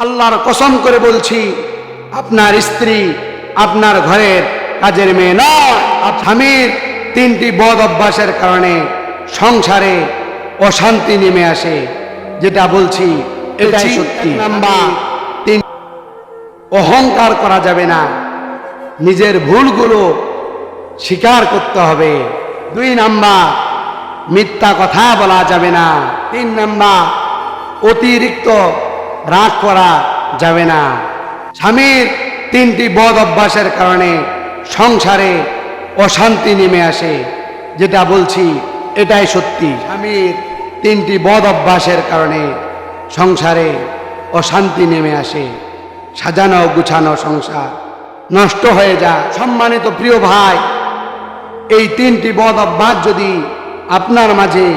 আল্লাহর কসম করে বলছি, আপনার স্ত্রী আপনার ঘরের কাজের মেয়ে নয়। স্বামীর 3টি বদ অভ্যাসের কারণে সংসারে অশান্তি নেমে আসে, যেটা বলছি এটাই সত্যি। নাম্বার 3, অহংকার করা যাবে না, নিজের ভুলগুলো স্বীকার করতে হবে। 2 নাম্বার, মিথ্যা কথা বলা যাবে না। 3 নাম্বার, অতিরিক্ত রাগ করা যাবে না। স্বামীর 3টি বদ অভ্যাসের কারণে সংসারে অশান্তি নেমে আসে, যেটা বলছি এটাই সত্যি। স্বামীর 3টি বদ অভ্যাসের কারণে সংসারে অশান্তি নেমে আসে, সাজানো গুছানো সংসার নষ্ট হয়ে যায়। সম্মানিত প্রিয় ভাই, এই 3টি বদ অভ্যাস যদি আপনার মাঝে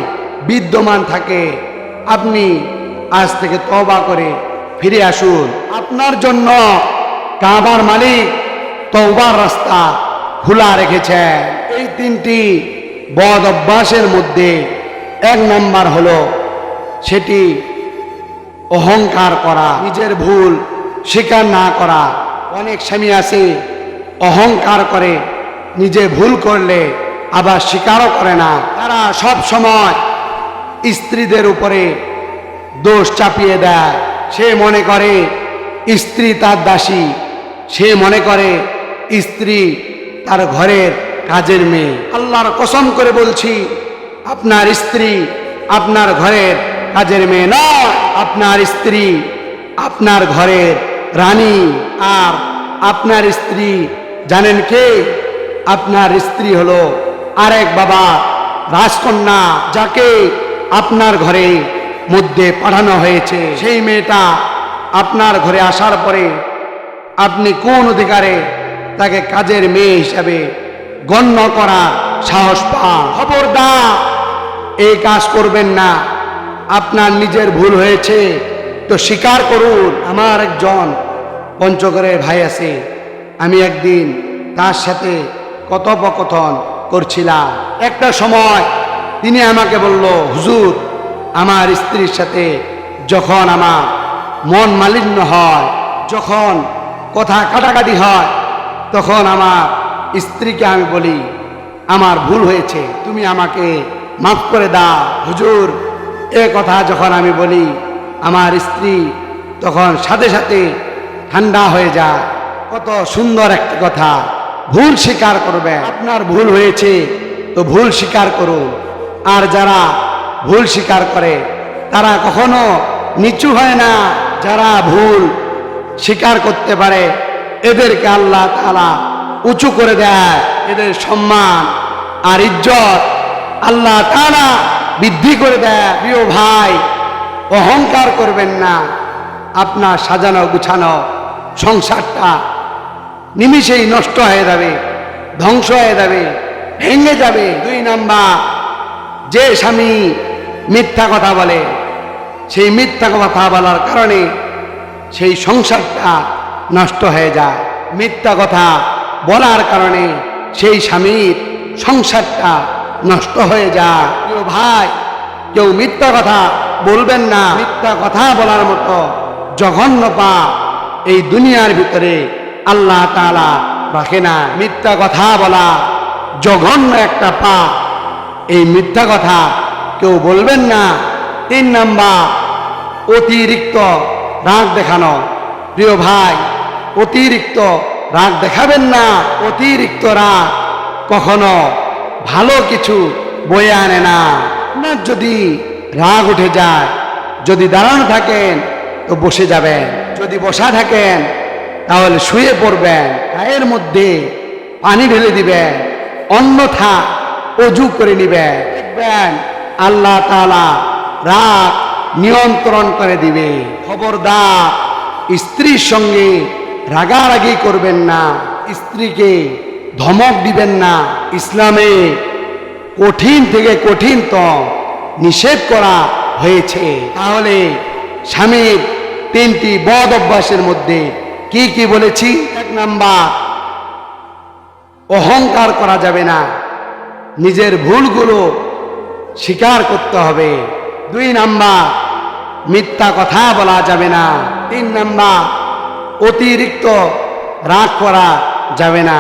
বিদ্যমান থাকে, আপনি আজ থেকে তওবা করে ফিরে আসুন। আপনার জন্য কাবার মালিক তওবার রাস্তা খোলা রেখেছে। এই 3টি বদ অভ্যাসের মধ্যে 1 নাম্বার হলো সেটি অহংকার করা, নিজের ভুল স্বীকার না করা। অনেক স্বামী আছে অহংকার করে, নিজে ভুল করলে আবার স্বীকারও করে না। তারা সব সময় স্ত্রীদের উপরে দোষ চাপিয়ে দেয়। সে মনে করে স্ত্রী তার দাসী, সে মনে করে স্ত্রী তার ঘরের কাজের মেয়ে। আল্লাহর কসম করে বলছি, আপনার স্ত্রী আপনার ঘরের কাজের মেয়ে নয়। আপনার স্ত্রী আপনার ঘরের রানী। আর আপনার স্ত্রী জানেন কে? আপনার স্ত্রী হলো আরেক বাবা রাজকন্যা, যাকে আপনার ঘরে মধ্যে পাঠানো হয়েছে। সেই মেয়েটা আপনার ঘরে আসার পরে আপনি কোন অধিকারে তাকে কাজের মেয়ে হিসাবে গণ্য করা সাহস পান? খবরদার এই কাজ করবেন না। আপনার নিজের ভুল হয়েছে তো স্বীকার করুন। আমার একজন পঞ্চগড়ের ভাই আছে, আমি একদিন তার সাথে কথোপকথন করছিলাম। একটা সময় তিনি আমাকে বলল, হুজুর, আমার স্ত্রীর সাথে যখন আমার মন মালিন্য হয়, যখন কথা কাটাকাটি হয়, তখন আমার স্ত্রীকে আমি বলি, আমার ভুল হয়েছে, তুমি আমাকে মাফ করে দাও। হুজুর, এ কথা যখন আমি বলি, আমার স্ত্রী তখন সাথে সাথে ঠান্ডা হয়ে যায়। কত সুন্দর একটা কথা! ভুল স্বীকার করবে। আপনার ভুল হয়েছে তো ভুল স্বীকার করুন। আর যারা ভুল স্বীকার করে তারা কখনো নিচু হয় না। যারা ভুল স্বীকার করতে পারে এদেরকে আল্লাহ তাআলা উঁচু করে দেয়। এদের সম্মান আর ইজ্জত আল্লাহ তাআলা বৃদ্ধি করে দেয়। প্রিয় ভাই, অহংকার করবেন না। আপনার সাজানো গুছানো সংসারটা নিমিষেই নষ্ট হয়ে যাবে, ধ্বংস হয়ে যাবে, ভেঙে যাবে। 2 নাম্বার, যে স্বামী মিথ্যা কথা বলে, সেই মিথ্যা কথা বলার কারণে সেই সংসারটা নষ্ট হয়ে যায়। মিথ্যা কথা বলার কারণে সেই স্বামীর সংসারটা নষ্ট হয়ে যায়। প্রিয় ভাই, কেউ মিথ্যা কথা বলবেন না। মিথ্যা কথা বলার মতো জঘন্য পাপ এই দুনিয়ার ভিতরে আল্লাহ তাআলা রাখে না। মিথ্যা কথা বলা জঘন্য একটা পাপ, এই মিথ্যা কথা কেউ বলবেন না। 3 নাম্বার, অতিরিক্ত রাগ দেখানো। প্রিয় ভাই, অতিরিক্ত রাগ দেখাবেন না। অতিরিক্ত রাগ কখনো ভালো কিছু বয়ে আনে না। আপনার যদি রাগ উঠে যায়, যদি দাঁড়ানো থাকেন তো বসে যাবেন, যদি বসা থাকেন তাহলে শুয়ে পড়বেন, গায়ের মধ্যে পানি ঢেলে দিবেন, অন্যথা অজু করে নিবেন। দেখবেন আল্লাহ তাআলা রাগ নিয়ন্ত্রণ করে দিবে। খবরদার স্ত্রীর সঙ্গে রাগারাগি করবেন না, স্ত্রীকে ধমক দিবেন না। ইসলামে কঠিন থেকে কঠিনতম নিষেধ করা হয়েছে। তাহলে স্বামীর 3টি বদ অভ্যাসের মধ্যে কি কি বলেছি? 1 নাম্বার, অহংকার করা যাবে না, নিজের ভুলগুলো স্বীকার করতে হবে। 2 নাম্বার, মিথ্যা কথা বলা যাবে না। 3 নাম্বার, অতিরিক্ত রাগ করা যাবে না।